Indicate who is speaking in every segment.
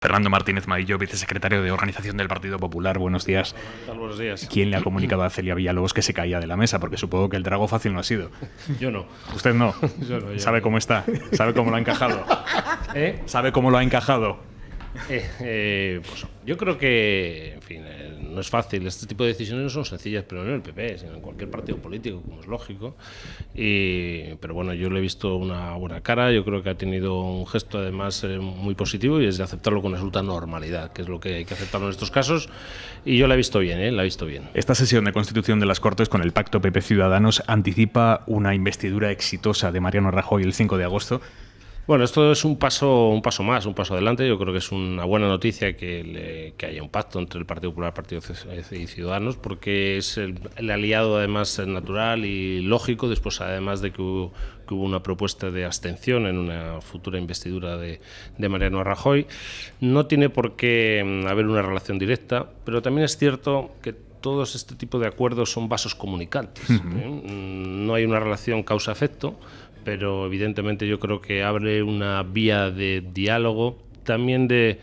Speaker 1: Fernando Martínez Madillo, vicesecretario de Organización del Partido Popular. Buenos días.
Speaker 2: Buenos días.
Speaker 1: ¿Quién le ha comunicado a Celia Villalobos que se caía de la mesa? Porque supongo que el trago fácil no ha sido.
Speaker 2: Yo no.
Speaker 1: ¿Usted no?
Speaker 2: Yo no.
Speaker 1: ¿Sabe cómo está? ¿Sabe cómo lo ha encajado? ¿Sabe cómo lo ha encajado?
Speaker 2: Pues yo creo que, en fin, no es fácil. Este tipo de decisiones no son sencillas, pero no en el PP, sino en cualquier partido político, como es lógico. Pero bueno, yo le he visto una buena cara. Yo creo que ha tenido un gesto, además, muy positivo, y es de aceptarlo con absoluta normalidad, que es lo que hay que aceptarlo en estos casos. Y yo la he visto bien, la he visto bien.
Speaker 1: Esta sesión de constitución de las Cortes con el pacto PP-Ciudadanos anticipa una investidura exitosa de Mariano Rajoy el 5 de agosto.
Speaker 2: Bueno, esto es un paso más, un paso adelante. Yo creo que es una buena noticia que haya un pacto entre el Partido Popular, Partido y Ciudadanos, porque es el aliado, además, natural y lógico, después, además de que hubo una propuesta de abstención en una futura investidura de Mariano Rajoy. No tiene por qué haber una relación directa, pero también es cierto que todos este tipo de acuerdos son vasos comunicantes. No hay una relación causa-efecto, pero evidentemente yo creo que abre una vía de diálogo, también de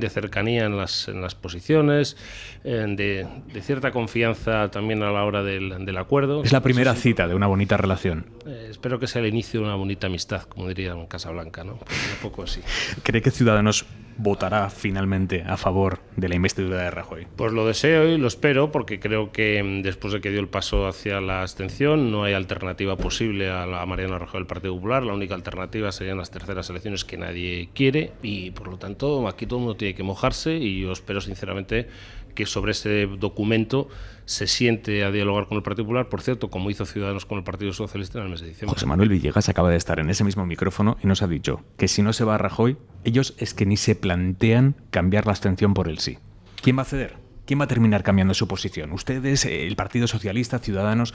Speaker 2: cercanía en las posiciones, de cierta confianza también a la hora del acuerdo.
Speaker 1: Es la primera cita de una bonita relación.
Speaker 2: Espero que sea el inicio de una bonita amistad, como dirían en Casablanca, ¿no? Pues un poco así.
Speaker 1: ¿Cree que Ciudadanos votará finalmente a favor de la investidura de Rajoy?
Speaker 2: Pues lo deseo y lo espero, porque creo que después de que dio el paso hacia la abstención no hay alternativa posible a Mariano Rajoy del Partido Popular. La única alternativa serían las terceras elecciones, que nadie quiere, y por lo tanto aquí todo el mundo tiene que mojarse, y yo espero sinceramente que sobre ese documento se siente a dialogar con el Partido Popular, por cierto, como hizo Ciudadanos con el Partido Socialista en el mes de diciembre.
Speaker 1: José Manuel Villegas acaba de estar en ese mismo micrófono y nos ha dicho que si no se va a Rajoy, ellos es que ni se plantean cambiar la abstención por el sí. ¿Quién va a ceder? ¿Quién va a terminar cambiando su posición? ¿Ustedes, el Partido Socialista, Ciudadanos,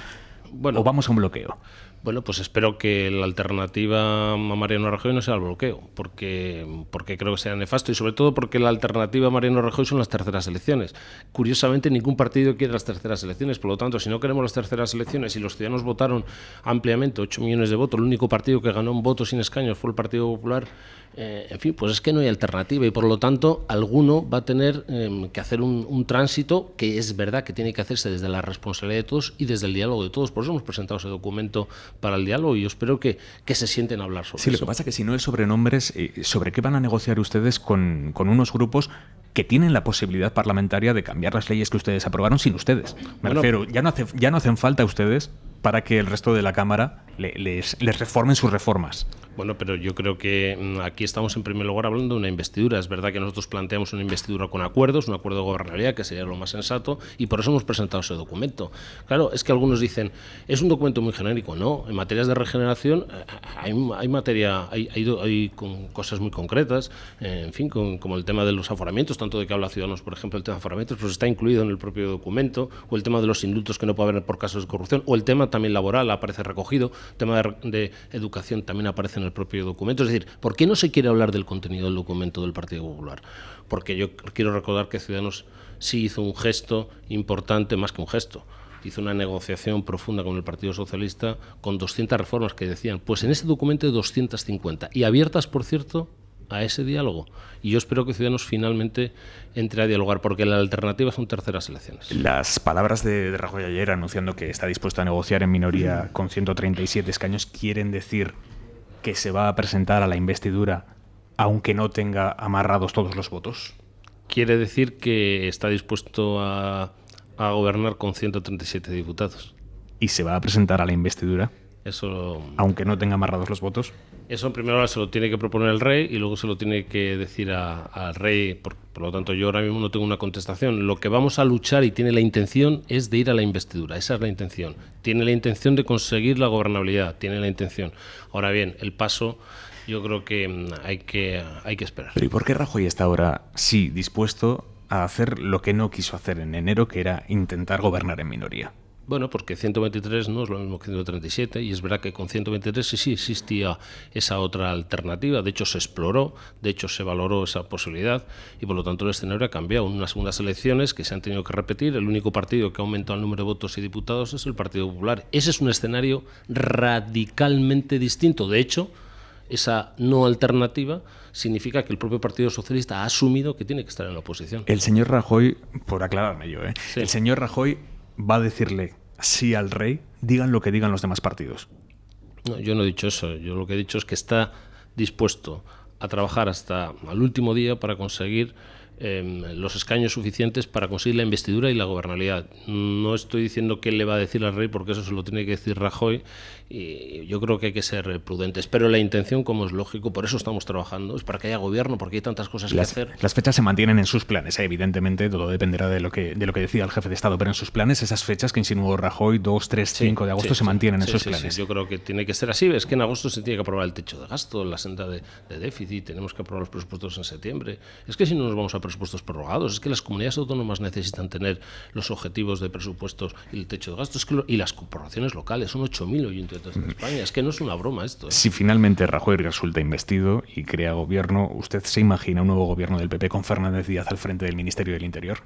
Speaker 1: o vamos a un bloqueo?
Speaker 2: Bueno, pues espero que la alternativa a Mariano Rajoy no sea el bloqueo, porque creo que sea nefasto, y sobre todo porque la alternativa a Mariano Rajoy son las terceras elecciones. Curiosamente, ningún partido quiere las terceras elecciones, por lo tanto, si no queremos las terceras elecciones y los ciudadanos votaron ampliamente, 8 millones de votos, el único partido que ganó un voto sin escaños fue el Partido Popular, en fin, pues es que no hay alternativa, y por lo tanto alguno va a tener que hacer un tránsito que es verdad que tiene que hacerse desde la responsabilidad de todos y desde el diálogo de todos. Por eso hemos presentado ese documento para el diálogo, y yo espero que se sienten a hablar sobre eso.
Speaker 1: Sí, lo que pasa es que si no es sobre nombres, ¿sobre qué van a negociar ustedes con unos grupos que tienen la posibilidad parlamentaria de cambiar las leyes que ustedes aprobaron sin ustedes? Me refiero, ya no hacen falta ustedes para que el resto de la Cámara les reformen sus reformas.
Speaker 2: Bueno, pero yo creo que aquí estamos en primer lugar hablando de una investidura. Es verdad que nosotros planteamos una investidura con acuerdos, un acuerdo de gobernabilidad, que sería lo más sensato, y por eso hemos presentado ese documento. Claro, es que algunos dicen, es un documento muy genérico. No, en materias de regeneración hay cosas muy concretas, en fin, como el tema de los aforamientos, tanto de que habla Ciudadanos, por ejemplo, el tema de aforamientos, pues está incluido en el propio documento, o el tema de los indultos que no puede haber por casos de corrupción, o el tema también laboral aparece recogido, el tema de educación también aparece en el propio documento. Es decir, ¿por qué no se quiere hablar del contenido del documento del Partido Popular? Porque yo quiero recordar que Ciudadanos sí hizo un gesto importante, más que un gesto. Hizo una negociación profunda con el Partido Socialista con 200 reformas que decían, pues en ese documento hay 250, y abiertas, por cierto, a ese diálogo. Y yo espero que Ciudadanos finalmente entre a dialogar, porque la alternativa son terceras elecciones.
Speaker 1: Las palabras de Rajoy ayer anunciando que está dispuesto a negociar en minoría con 137 escaños quieren decir que se va a presentar a la investidura aunque no tenga amarrados todos los votos.
Speaker 2: Quiere decir que está dispuesto a gobernar con 137 diputados.
Speaker 1: ¿Y se va a presentar a la investidura?
Speaker 2: Eso,
Speaker 1: aunque no tenga amarrados los votos.
Speaker 2: Eso en primer lugar se lo tiene que proponer el rey, y luego se lo tiene que decir al rey. Por lo tanto, yo ahora mismo no tengo una contestación. Lo que vamos a luchar, y tiene la intención, es de ir a la investidura. Esa es la intención. Tiene la intención de conseguir la gobernabilidad. Tiene la intención. Ahora bien, el paso, yo creo que hay que esperar.
Speaker 1: Pero ¿y por qué Rajoy está ahora sí dispuesto a hacer lo que no quiso hacer en enero, que era intentar gobernar en minoría?
Speaker 2: Bueno, porque 123 no es lo mismo que 137, y es verdad que con 123 sí existía esa otra alternativa. De hecho, se exploró, de hecho se valoró esa posibilidad, y por lo tanto el escenario ha cambiado. Unas segundas elecciones que se han tenido que repetir, el único partido que ha aumentado el número de votos y diputados es el Partido Popular. Ese es un escenario radicalmente distinto. De hecho, esa no alternativa, significa que el propio Partido Socialista ha asumido que tiene que estar en la oposición.
Speaker 1: El señor Rajoy, por aclararme yo,
Speaker 2: Sí.
Speaker 1: el señor Rajoy va a decirle sí al rey, digan lo que digan los demás partidos.
Speaker 2: No, yo no he dicho eso. Yo lo que he dicho es que está dispuesto a trabajar hasta el último día para conseguir los escaños suficientes para conseguir la investidura y la gobernabilidad. No estoy diciendo qué le va a decir al rey, porque eso se lo tiene que decir Rajoy, y yo creo que hay que ser prudentes. Pero la intención, como es lógico, por eso estamos trabajando, es para que haya gobierno, porque hay tantas cosas que hacer.
Speaker 1: Las fechas se mantienen en sus planes, evidentemente, todo dependerá de lo que decida el jefe de Estado, pero en sus planes, esas fechas que insinuó Rajoy, 2, 3, 5 de agosto, se mantienen en sus planes.
Speaker 2: Sí, yo creo que tiene que ser así. Es que en agosto se tiene que aprobar el techo de gasto, la senda de déficit, tenemos que aprobar los presupuestos en septiembre. Es que si no nos vamos a presupuestos prorrogados, es que las comunidades autónomas necesitan tener los objetivos de presupuestos y el techo de gasto, y las corporaciones locales, son 8.000 oyentes en España, es que no es una broma esto.
Speaker 1: Si finalmente Rajoy resulta investido y crea gobierno, ¿usted se imagina un nuevo gobierno del PP con Fernández Díaz al frente del Ministerio del Interior?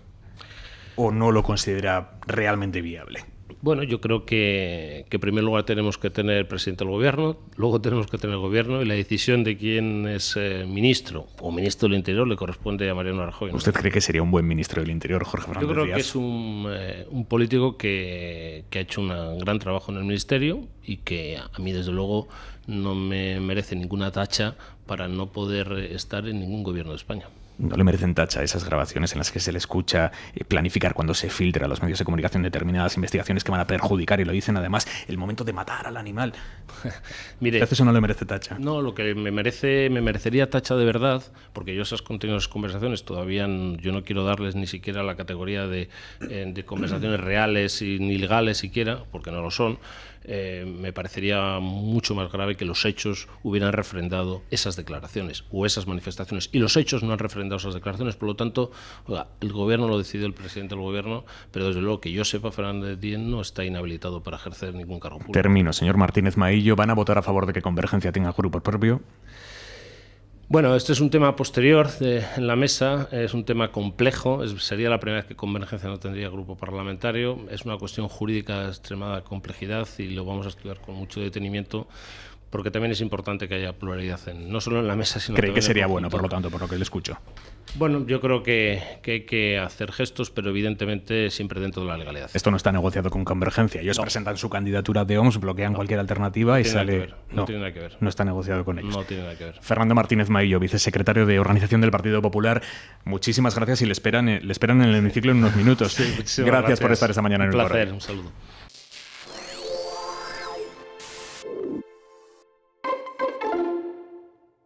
Speaker 1: ¿O no lo considera realmente viable?
Speaker 2: Bueno, yo creo que en primer lugar tenemos que tener presidente del gobierno, luego tenemos que tener gobierno, y la decisión de quién es ministro o ministro del Interior le corresponde a Mariano Rajoy, ¿no?
Speaker 1: ¿Usted cree que sería un buen ministro del Interior, Jorge Fernández Díaz?
Speaker 2: Yo creo que es un político que ha hecho un gran trabajo en el ministerio y que a mí, desde luego, no me merece ninguna tacha para no poder estar en ningún gobierno de España.
Speaker 1: ¿No le merecen tacha esas grabaciones en las que se le escucha planificar cuando se filtra a los medios de comunicación determinadas investigaciones que van a perjudicar, y lo dicen además, el momento de matar al animal?
Speaker 2: Mire,
Speaker 1: ¿Eso no le merece tacha?
Speaker 2: No, lo que me merecería tacha de verdad, porque yo esas continuas conversaciones todavía yo no quiero darles ni siquiera la categoría de conversaciones reales y ni legales siquiera, porque no lo son. Me parecería mucho más grave que los hechos hubieran refrendado esas declaraciones o esas manifestaciones, y los hechos no han refrendado esas declaraciones. Por lo tanto, el gobierno lo decidió el presidente del gobierno, pero desde luego que yo sepa, Fernández Díaz no está inhabilitado para ejercer ningún cargo público.
Speaker 1: Termino, señor Martínez Maillo. ¿Van a votar a favor de que Convergencia tenga grupo propio?
Speaker 2: Bueno, este es un tema posterior en la mesa, es un tema complejo, sería la primera vez que Convergencia no tendría grupo parlamentario, es una cuestión jurídica de extremada complejidad y lo vamos a estudiar con mucho detenimiento, porque también es importante que haya pluralidad no solo en la mesa, sino
Speaker 1: ¿Cree que sería
Speaker 2: en el
Speaker 1: bueno, por lo tanto, por lo que le escucho?
Speaker 2: Bueno, yo creo que hay que hacer gestos, pero evidentemente siempre dentro de la legalidad.
Speaker 1: Esto no está negociado con Convergencia. Ellos presentan su candidatura de OMS, bloquean cualquier alternativa y sale...
Speaker 2: No tiene nada que ver.
Speaker 1: No está negociado con ellos.
Speaker 2: No tiene nada que ver.
Speaker 1: Fernando Martínez Maillo, vicesecretario de Organización del Partido Popular, muchísimas gracias, y le esperan en el hemiciclo en unos minutos.
Speaker 2: Sí,
Speaker 1: gracias por estar esta mañana en el
Speaker 2: placer,
Speaker 1: Correo.
Speaker 2: un saludo.